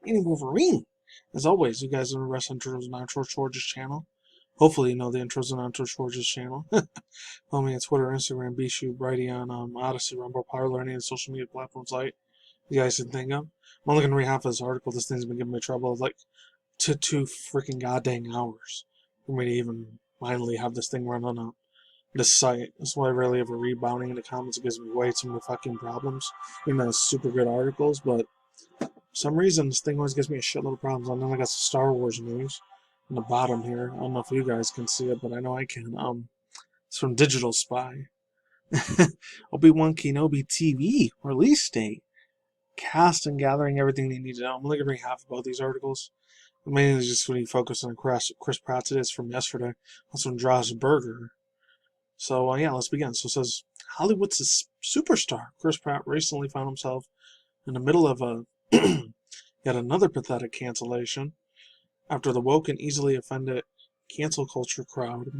MannyTendoWolverine. As always, you guys are interested in intros and outros towards this channel. Hopefully you know the intros and outros towards this channel. Follow me on Twitter, Instagram, BShoot, Brightly on Odyssey, Rumble, Parler, any of the social media platforms you guys can think of. I'm only going to read half of this article. This thing's been giving me trouble like two freaking goddamn hours for me to even finally have this thing run on this site. That's why I rarely ever read bounding in the comments. It gives me way too many fucking problems. Even though it's super good articles, but for some reason this thing always gives me a shitload of problems. And then I got some Star Wars news on the bottom here. I don't know if you guys can see it, but I know I can. It's from Digital Spy. Obi-Wan Kenobi TV release date. Cast and gathering everything they need to know. I'm only going to read half about these articles. Mainly just when you focus on Chris Pratt. Today is from yesterday. That's from Josh Berger. So, yeah, let's begin. So it says, Hollywood's a superstar. Chris Pratt recently found himself in the middle of yet another pathetic cancellation. After the woke and easily offended cancel culture crowd did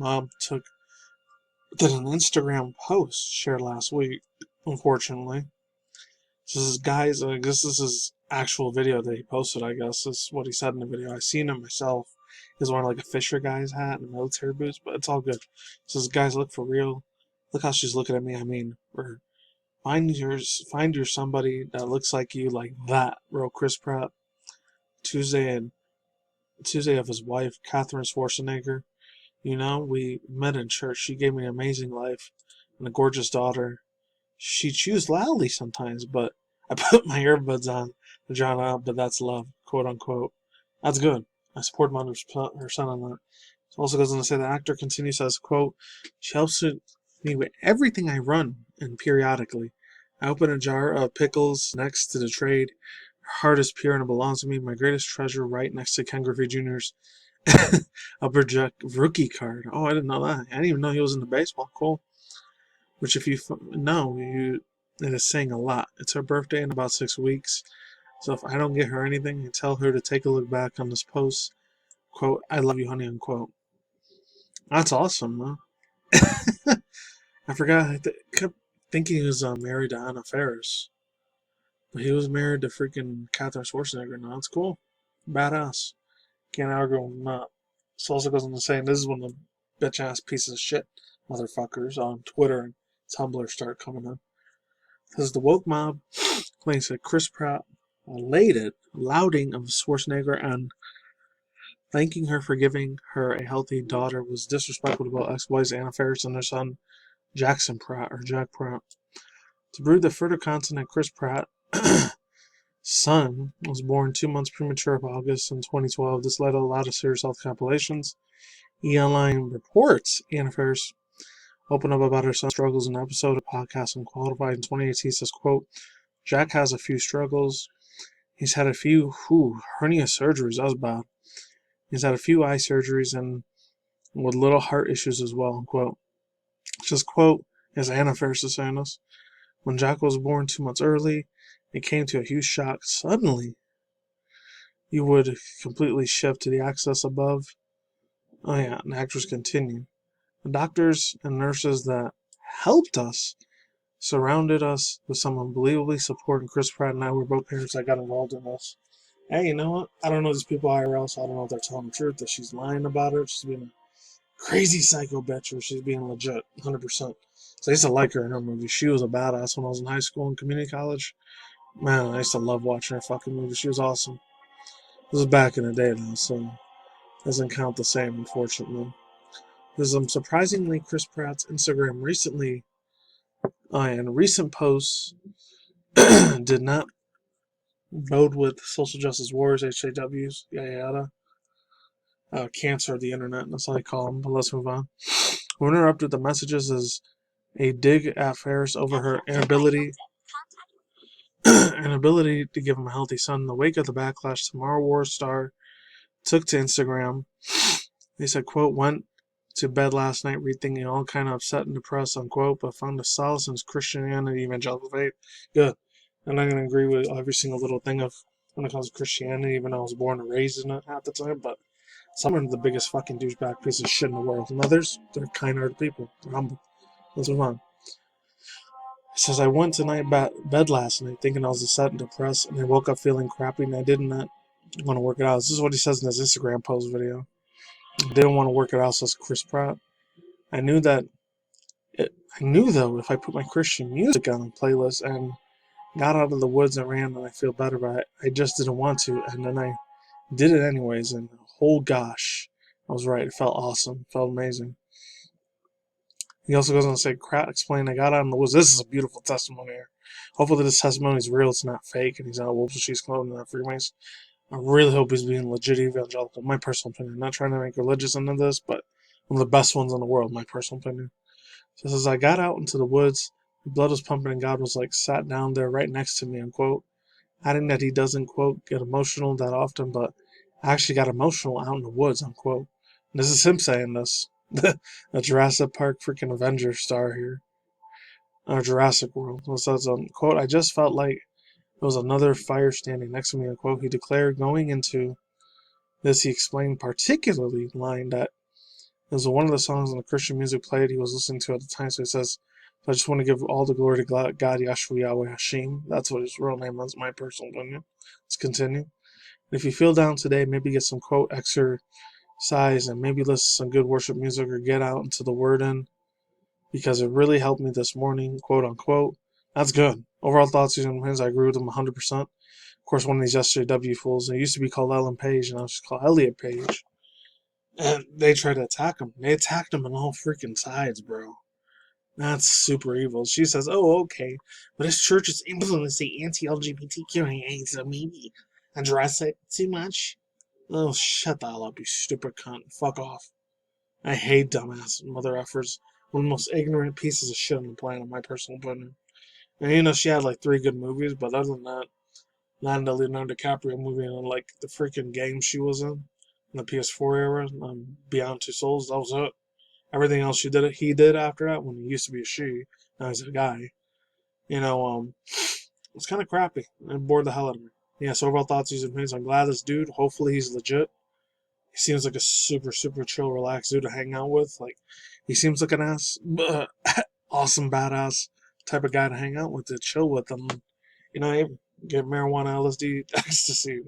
an Instagram post shared last week, unfortunately. So this is guys, I guess this is actual video that he posted, I guess. This is what he said in the video. I seen him myself. He's wearing like a Fisher guy's hat and military boots, but it's all good. So this guys, look for real. Look how she's looking at me. I mean, find your somebody that looks like you like that, wrote Chris Pratt. Tuesday of his wife, Catherine Schwarzenegger. You know, we met in church. She gave me an amazing life and a gorgeous daughter. She chews loudly sometimes, but I put my earbuds on to drown out, but that's love, quote unquote. That's good. I support 100% on that. It also goes on to say the actor continues, says, quote, she helps me with everything I run and periodically. I open a jar of pickles next to the trade. Her heart is pure and it belongs to me. My greatest treasure right next to Ken Griffey Jr.'s Upper Deck rookie card. Oh, I didn't know that. I didn't even know he was into baseball. Cool. Which, if you know, it is saying a lot. It's her birthday in about 6 weeks. So if I don't get her anything, I tell her to take a look back on this post. Quote, I love you, honey, unquote. That's awesome, huh? I forgot. I kept thinking he was married to Anna Faris. But he was married to freaking Catherine Schwarzenegger. No, it's cool. Badass. Can't argue with that. So also goes on to saying this is when the bitch-ass pieces of shit motherfuckers on Twitter and Tumblr start coming in. Because the woke mob claims that Chris Pratt lauding of Schwarzenegger and thanking her for giving her a healthy daughter was disrespectful about ex-wives Anna Faris and their son Jack Pratt. To brew the further content that Chris Pratt son was born 2 months premature of August in 2012. This led to a lot of serious health complications. E-Online reports Anna Faris opened up about her son's struggles in an episode of podcast Unqualified in 2018. Says, quote, Jack has a few struggles. He's had a few hernia surgeries. That was bad. He's had a few eye surgeries and with little heart issues as well, unquote. Just quote, as Anna Faris is saying this, when Jack was born 2 months early, it came to a huge shock. Suddenly, you would completely shift to the axis above. Oh yeah, and the actors continue. The doctors and nurses that helped us surrounded us with some unbelievably support, and Chris Pratt and I were both parents that got involved in this. Hey, you know what? I don't know these people IRL, so I don't know if they're telling the truth, that she's lying about it, she's being a crazy psycho bitch, or she's being legit, 100%. So I used to like her in her movies. She was a badass when I was in high school and community college. Man, I used to love watching her fucking movies. She was awesome. This was back in the day, though, so doesn't count the same, unfortunately. There's surprisingly Chris Pratt's Instagram recently, and recent posts did not bode with social justice warriors, HJWs, yada yada. Cancer of the internet, that's how they call them, but let's move on. We're interrupted the messages as a dig at Faris over her inability to give him a healthy son. In the wake of the backlash, Tomorrow War star took to Instagram. They said, quote, went to bed last night rethinking all kind of upset and depressed, unquote, but found a solace in his Christianity, evangelical faith. Good. I'm not going to agree with every single little thing of when it comes to Christianity, even though I was born and raised in it at the time, but some are the biggest fucking douchebag piece of shit in the world. And others, they're kind-hearted people. They're humble. Let's move on. It says, I went to bed last night thinking I was upset and depressed, and I woke up feeling crappy, and I did not want to work it out. This is what he says in his Instagram post video. Didn't want to work it out, says Chris Pratt. I knew that. I knew though, if I put my Christian music on the playlist and got out of the woods and ran, and I feel better, but I just didn't want to, and then I did it anyways. And oh gosh, I was right. It felt awesome. It felt amazing. He also goes on to say, Pratt explained, I got out in the woods. This is a beautiful testimony here. Hopefully this testimony is real. It's not fake, and he's not wolves in sheep's clothing and not Freemason. I really hope he's being legit evangelical. My personal opinion. I'm not trying to make religious into this, but one of the best ones in the world, my personal opinion. So it says, I got out into the woods, the blood was pumping, and God was like sat down there right next to me, unquote. Adding that he doesn't, quote, get emotional that often, but I actually got emotional out in the woods, unquote. And this is him saying this. The Jurassic Park freaking Avenger star here. Or Jurassic World. So it says, quote, I just felt like there was another fire standing next to me, unquote. He declared going into this, he explained particularly line that it was one of the songs in the Christian music played he was listening to at the time. So he says, I just want to give all the glory to God, Yahshua Yahweh Hashem. That's what his real name is, my personal opinion. Let's continue. If you feel down today, maybe get some, quote, exercise and maybe listen to some good worship music or get out into the Word in, because it really helped me this morning, quote unquote. That's good. Overall thoughts and opinions, I agree with them 100%. Of course, one of these SJW fools, it used to be called Ellen Page, and now it's called Elliot Page. And they tried to attack him. They attacked him on all freaking sides, bro. That's super evil. She says, oh, okay, but his church is influencing anti-LGBTQIA, so maybe address it too much? Oh, shut the hell up, you stupid cunt. Fuck off. I hate dumbass mother effers. One of the most ignorant pieces of shit on the planet, my personal opinion. And you know, she had like 3 good movies, but other than that, not in the Leonardo DiCaprio movie and like the freaking game she was in the PS4 era, Beyond Two Souls, that was it. Everything else he did after that, when he used to be a she, now he's a guy. You know, it's kind of crappy. It bored the hell out of me. Yeah, so overall thoughts, and opinions. I'm glad this dude, hopefully he's legit. He seems like a super, super chill, relaxed dude to hang out with. Like, he seems like an awesome, badass type of guy to hang out with, to chill with him. You know, get marijuana, LSD, ecstasy,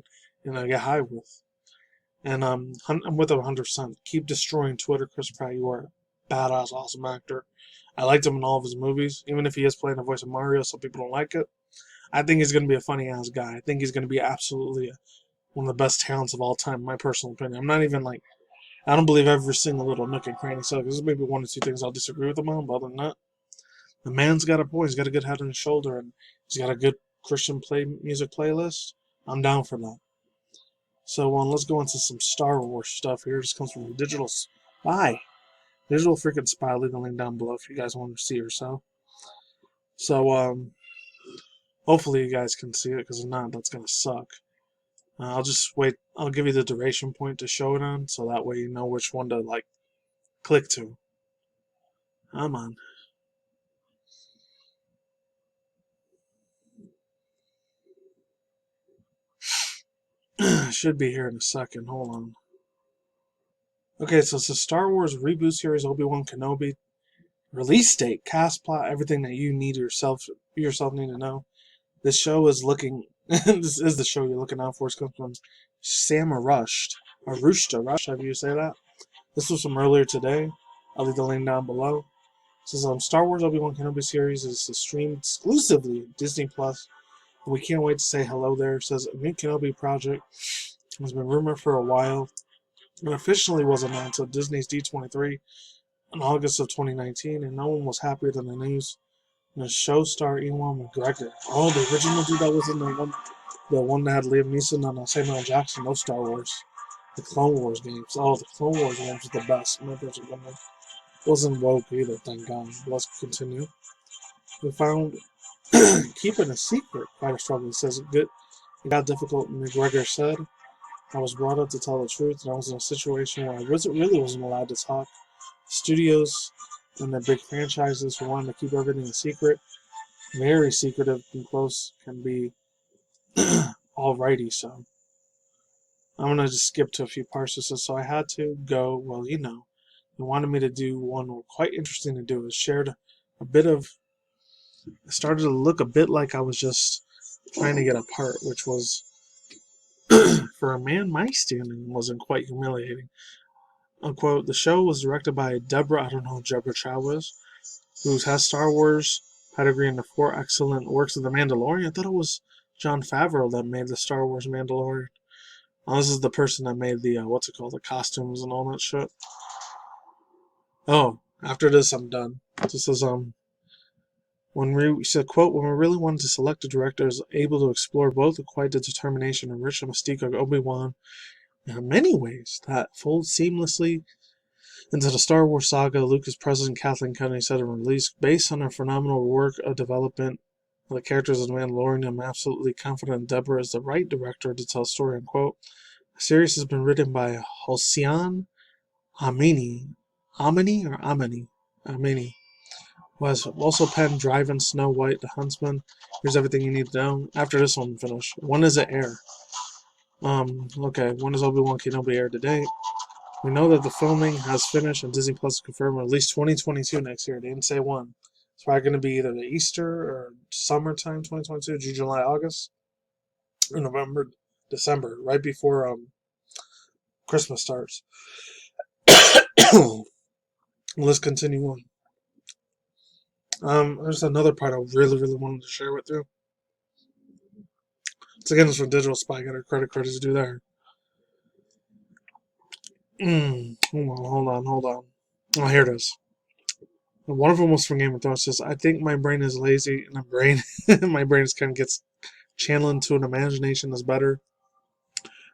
get high with. And I'm with him 100%. Keep destroying Twitter, Chris Pratt. You are a badass, awesome actor. I liked him in all of his movies, even if he is playing the voice of Mario. Some people don't like it. I think he's going to be a funny ass guy. I think he's going to be absolutely one of the best talents of all time, in my personal opinion. I'm not even like, I don't believe every single little nook and cranny. So there's maybe 1 or 2 things I'll disagree with him on, but other than that, the man's got a point. He's got a good head on his shoulder, and he's got a good Christian music playlist. I'm down for that. So let's go into some Star Wars stuff here. This comes from Digital Spy. Digital freaking Spy. Leave the link down below if you guys want to see it or so. So hopefully you guys can see it, because if not, that's gonna suck. I'll just wait. I'll give you the duration point to show it on, so that way you know which one to like click to. Come on. Should be here in a second. Hold on. Okay, so it's a Star Wars reboot series, Obi-Wan Kenobi. Release date, cast, plot, everything that you yourself need to know. This show is looking. This is the show you're looking out for. It's coming from Sam Rushed, however you say that. This was from earlier today. I'll leave the link down below. It says Star Wars Obi-Wan Kenobi series is streamed exclusively Disney Plus. We can't wait to say hello there. It says a new Kenobi project has been rumored for a while. It officially was announced at Disney's D23 in August of 2019, and no one was happier than the news. And the show star Ewan McGregor. Oh, the original dude that was in the one that had Liam Neeson and Samuel L. Jackson, no Star Wars. The Clone Wars games. Oh, the Clone Wars games was the best. My personal opinion. Wasn't woke either, thank God. Let's continue. We found keeping a secret quite a struggle. It says it got difficult, McGregor said. I was brought up to tell the truth, and I was in a situation where I wasn't allowed to talk. Studios and their big franchises who wanted to keep everything a secret, very secretive and close, can be alrighty. So I'm gonna just skip to a few parts. So I had to go. Well, they wanted me to do one quite interesting to do. It shared a bit of. It started to look a bit like I was just trying to get a part, which was for a man my standing wasn't quite humiliating. Unquote. The show was directed by Deborah, I don't know who Deborah Chow is, who has Star Wars pedigree in the 4 excellent works of The Mandalorian. I thought it was Jon Favreau that made the Star Wars Mandalorian. Oh, this is the person that made the, the costumes and all that shit. Oh, after this, I'm done. This is, when we said, quote, when we really wanted to select a director who's able to explore both with quite the determination and rich mystique of Obi-Wan in many ways that fold seamlessly into the Star Wars saga, Lucas President Kathleen Kennedy said in release, based on her phenomenal work of development of the characters of The Mandalorian, I'm absolutely confident Deborah is the right director to tell a story, unquote. The series has been written by Hossein Amini, who has also penned Drive-In Snow White, The Huntsman. Here's everything you need to know. After this one finished, when does it air? Okay, when does Obi-Wan Kenobi air today? We know that the filming has finished and Disney Plus confirmed at least 2022 next year. They didn't say when. It's probably going to be either the Easter or summertime 2022, June, July, August, or November, December, right before Christmas starts. Let's continue on. There's another part I really, really wanted to share with you. It's again, it's from Digital Spy. Got her credits due there. Hold on. Oh, here it is. One of them was from Game of Thrones. Says, I think my brain is lazy, and my brain kind of gets channeled into an imagination that's better.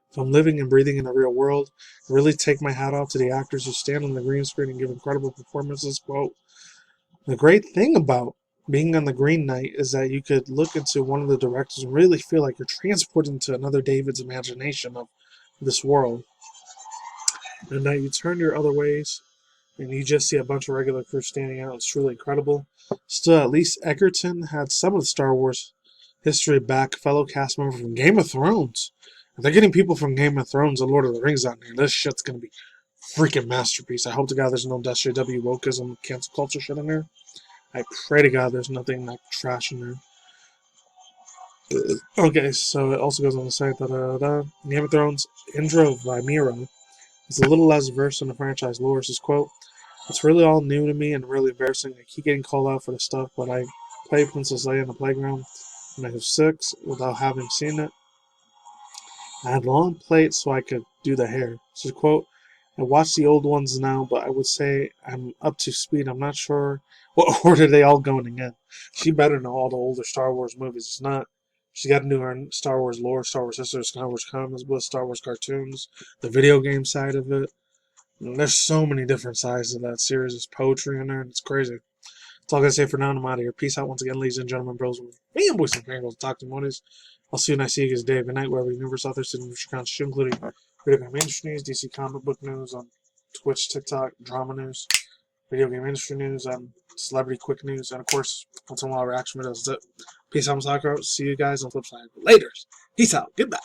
If I'm living and breathing in the real world, I really take my hat off to the actors who stand on the green screen and give incredible performances. Quote, the great thing about being on the Green Knight is that you could look into one of the directors and really feel like you're transported into another David's imagination of this world. And that you turn your other ways and you just see a bunch of regular crew standing out. It's truly incredible. Still, at least Egerton had some of the Star Wars history back, fellow cast member from Game of Thrones. If they're getting people from Game of Thrones and Lord of the Rings out there, this shit's going to be freaking masterpiece. I hope to God there's no SJW wokeism, cancel culture shit in there. I pray to God there's nothing like trash in there. Okay, so it also goes on to say that Game of Thrones, Indra Vimera is a little less versed in the franchise lore. Says, quote, it's really all new to me and really embarrassing. I keep getting called out for this stuff, but I played Princess Leia in the playground when I was 6 without having seen it. I had long plaits so I could do the hair. Says, quote, I watch the old ones now, but I would say I'm up to speed. I'm not sure what order they all going again. She better know all the older Star Wars movies. It's not. She got to do her Star Wars lore, Star Wars history, Star Wars comics books, Star Wars cartoons, the video game side of it. And there's so many different sides of that series. There's poetry in there, and it's crazy. That's all I gotta say for now. I'm out of here. Peace out once again, ladies and gentlemen, bros, and boys and girls. Talk to Monies. I'll see you when I see you guys day. Good night, wherever universe out there, sitting with your content, including video game industry news, DC comic book news on Twitch, TikTok, drama news, video game industry news, celebrity quick news, and of course, once in a while reaction videos. That's it. Peace out, Sakura. See you guys on the flip side. Later. Peace out. Goodbye.